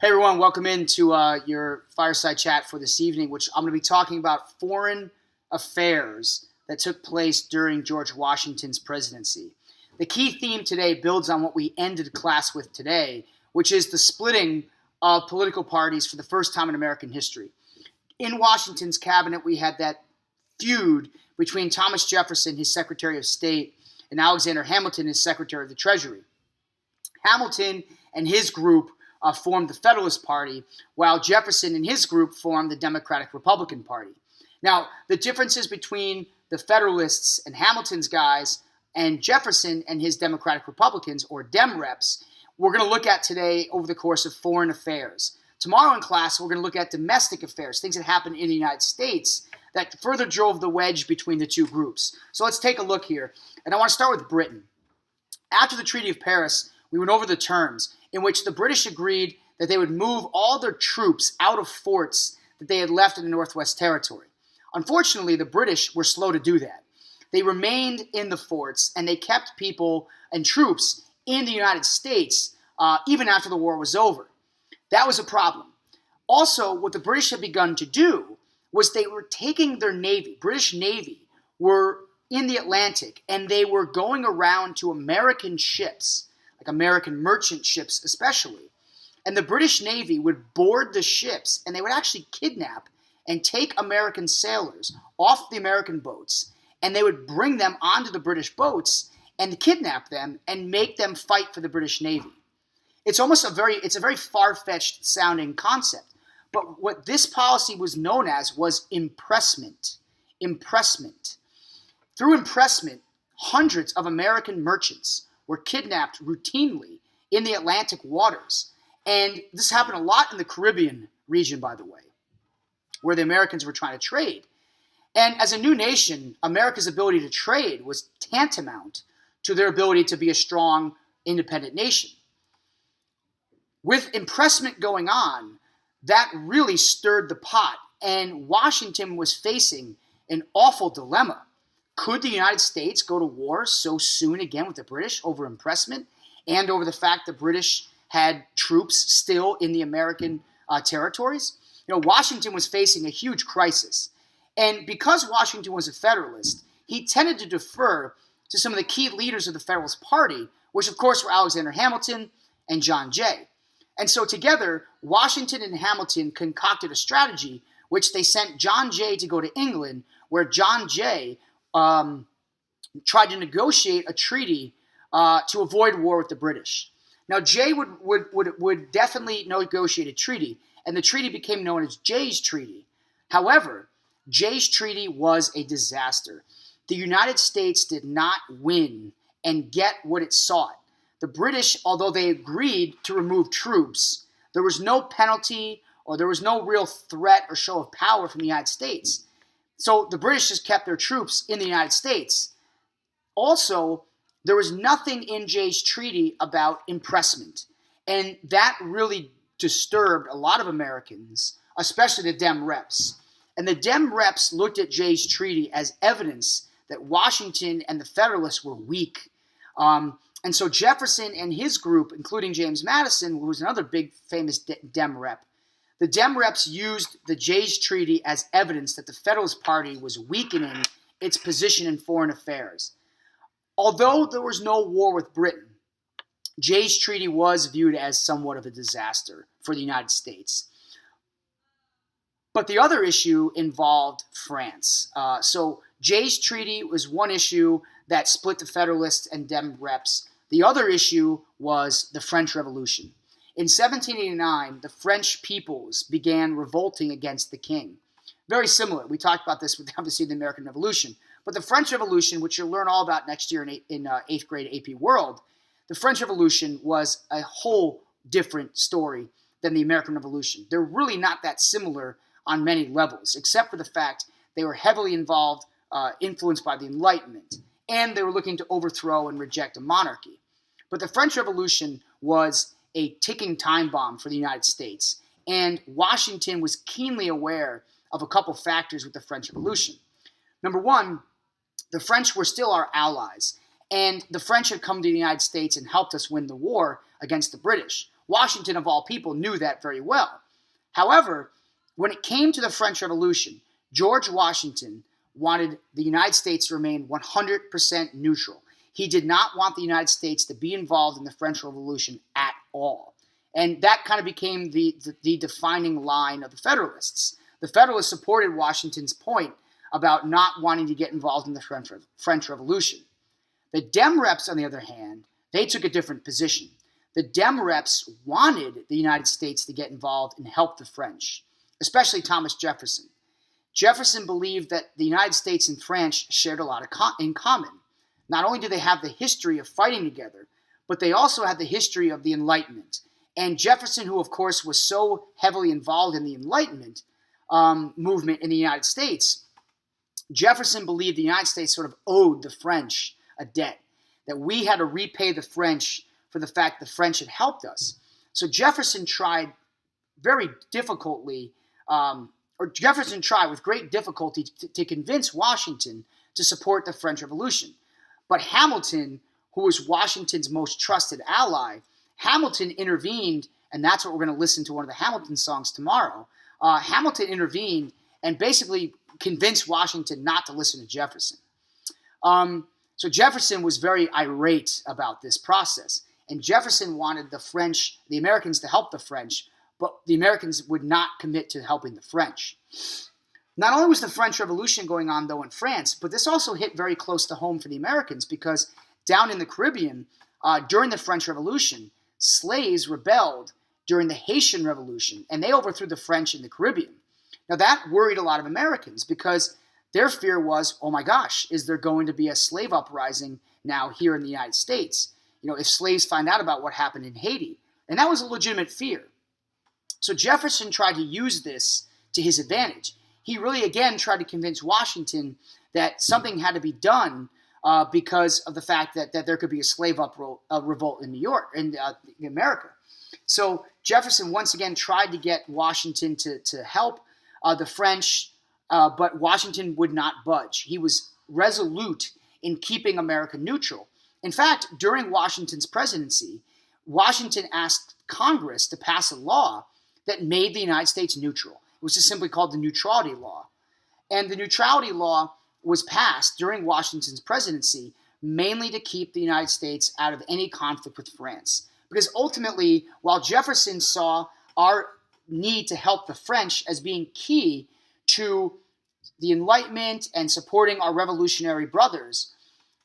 Hey everyone, welcome into your Fireside Chat for this evening, which I'm going to be talking about foreign affairs that took place during George Washington's presidency. The key theme today builds on what we ended class with today, which is the splitting of political parties for the first time in American history. In Washington's cabinet, we had that feud between Thomas Jefferson, his Secretary of State, and Alexander Hamilton, his Secretary of the Treasury. Hamilton and his group formed the Federalist Party, while Jefferson and his group formed the Democratic-Republican Party. Now, the differences between the Federalists and Hamilton's guys and Jefferson and his Democratic-Republicans, or Dem Reps, we're going to look at today over the course of foreign affairs. Tomorrow in class, we're going to look at domestic affairs, things that happened in the United States that further drove the wedge between the two groups. So let's take a look here. And I want to start with Britain. After the Treaty of Paris, we went over the terms in which the British agreed that they would move all their troops out of forts that they had left in the Northwest Territory. Unfortunately, the British were slow to do that. They remained in the forts, and they kept people and troops in the United States even after the war was over. That was a problem. Also, what the British had begun to do was they were taking their Navy, British Navy, were in the Atlantic, and they were going around to American ships, like American merchant ships especially. And the British Navy would board the ships, and they would actually kidnap and take American sailors off the American boats, and they would bring them onto the British boats and kidnap them and make them fight for the British Navy. It's a very far-fetched sounding concept, but what this policy was known as was impressment. Impressment. Through impressment, hundreds of American merchants were kidnapped routinely in the Atlantic waters. And this happened a lot in the Caribbean region, by the way, where the Americans were trying to trade. And as a new nation, America's ability to trade was tantamount to their ability to be a strong, independent nation. With impressment going on, that really stirred the pot, and Washington was facing an awful dilemma. Could the United States go to war so soon again with the British over impressment and over the fact the British had troops still in the American territories? You know, Washington was facing a huge crisis. And because Washington was a Federalist, he tended to defer to some of the key leaders of the Federalist Party, which of course were Alexander Hamilton and John Jay. And so together, Washington and Hamilton concocted a strategy which they sent John Jay to go to England, where John Jay tried to negotiate a treaty to avoid war with the British. Now, Jay would definitely negotiate a treaty, and the treaty became known as Jay's Treaty. However, Jay's Treaty was a disaster. The United States did not win and get what it sought. The British, although they agreed to remove troops, there was no penalty or there was no real threat or show of power from the United States. So the British just kept their troops in the United States. Also, there was nothing in Jay's Treaty about impressment. And that really disturbed a lot of Americans, especially the Dem Reps. And the Dem Reps looked at Jay's Treaty as evidence that Washington and the Federalists were weak. And so Jefferson and his group, including James Madison, who was another big famous Dem Rep, the Dem Reps used the Jay's Treaty as evidence that the Federalist Party was weakening its position in foreign affairs. Although there was no war with Britain, Jay's Treaty was viewed as somewhat of a disaster for the United States. But the other issue involved France. So Jay's Treaty was one issue that split the Federalists and Dem Reps. The other issue was the French Revolution. In 1789, the French peoples began revolting against the king. Very similar. We talked about this with obviously the American Revolution. But the French Revolution, which you'll learn all about next year in 8th grade AP World, the French Revolution was a whole different story than the American Revolution. They're really not that similar on many levels, except for the fact they were heavily involved, influenced by the Enlightenment, and they were looking to overthrow and reject a monarchy. But the French Revolution was a ticking time bomb for the United States, and Washington was keenly aware of a couple factors with the French Revolution. Number one, the French were still our allies, and the French had come to the United States and helped us win the war against the British. Washington, of all people, knew that very well. However, when it came to the French Revolution, George Washington wanted the United States to remain 100% neutral. He did not want the United States to be involved in the French Revolution at all. And that kind of became the defining line of the Federalists. The Federalists supported Washington's point about not wanting to get involved in the French Revolution. The Dem Reps, on the other hand, they took a different position. The Dem Reps wanted the United States to get involved and help the French, especially Thomas Jefferson. Jefferson believed that the United States and France shared a lot in common. Not only do they have the history of fighting together, but they also had the history of the Enlightenment. And Jefferson, who of course was so heavily involved in the Enlightenment movement in the United States, Jefferson believed the United States sort of owed the French a debt, that we had to repay the French for the fact the French had helped us. So Jefferson tried with great difficulty to convince Washington to support the French Revolution. But Hamilton, who was Washington's most trusted ally, Hamilton intervened, and that's what we're going to listen to one of the Hamilton songs tomorrow. Hamilton intervened and basically convinced Washington not to listen to Jefferson. So Jefferson was very irate about this process, and Jefferson wanted the Americans to help the French, but the Americans would not commit to helping the French. Not only was the French Revolution going on, though, in France, but this also hit very close to home for the Americans because down in the Caribbean, during the French Revolution, slaves rebelled during the Haitian Revolution, and they overthrew the French in the Caribbean. Now, that worried a lot of Americans because their fear was, oh my gosh, is there going to be a slave uprising now here in the United States? If slaves find out about what happened in Haiti. And that was a legitimate fear. So Jefferson tried to use this to his advantage. He really, again, tried to convince Washington that something had to be done because of the fact that there could be a slave revolt in New York, in America. So Jefferson once again tried to get Washington to help the French, but Washington would not budge. He was resolute in keeping America neutral. In fact, during Washington's presidency, Washington asked Congress to pass a law that made the United States neutral. It was just simply called the Neutrality Law. And the Neutrality Law was passed during Washington's presidency mainly to keep the United States out of any conflict with France. Because ultimately, while Jefferson saw our need to help the French as being key to the Enlightenment and supporting our revolutionary brothers,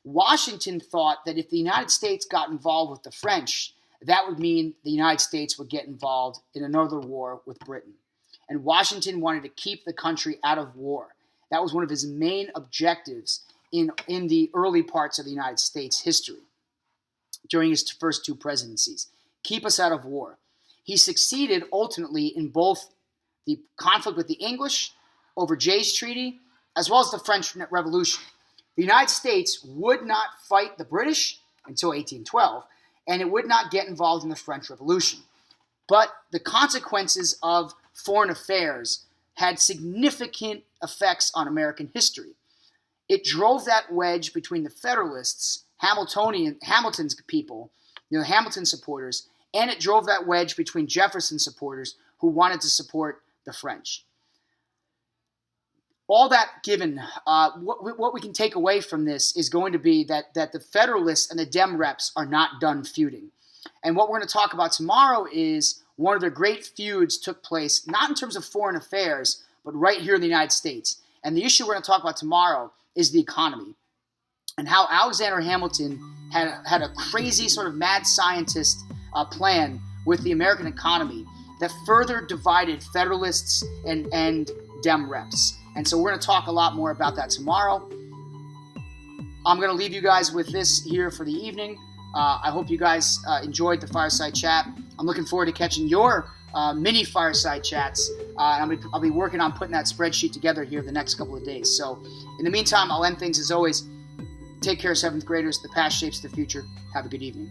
Washington thought that if the United States got involved with the French, that would mean the United States would get involved in another war with Britain. And Washington wanted to keep the country out of war. That was one of his main objectives in the early parts of the United States history during his first two presidencies. Keep us out of war. He succeeded ultimately in both the conflict with the English over Jay's Treaty, as well as the French Revolution. The United States would not fight the British until 1812, and it would not get involved in the French Revolution. But the consequences of foreign affairs had significant effects on American history. It drove that wedge between the Federalists, Hamilton's people, Hamilton supporters, and it drove that wedge between Jefferson supporters who wanted to support the French. All that given, what we can take away from this is going to be that the Federalists and the Dem Reps are not done feuding. And what we're going to talk about tomorrow is one of their great feuds took place, not in terms of foreign affairs, but right here in the United States. And the issue we're going to talk about tomorrow is the economy and how Alexander Hamilton had a crazy sort of mad scientist plan with the American economy that further divided Federalists and Dem Reps. And so we're going to talk a lot more about that tomorrow. I'm going to leave you guys with this here for the evening. I hope you guys enjoyed the Fireside Chat. I'm looking forward to catching your mini Fireside Chats. I'll be working on putting that spreadsheet together here the next couple of days. So in the meantime, I'll end things as always. Take care, 7th graders. The past shapes the future. Have a good evening.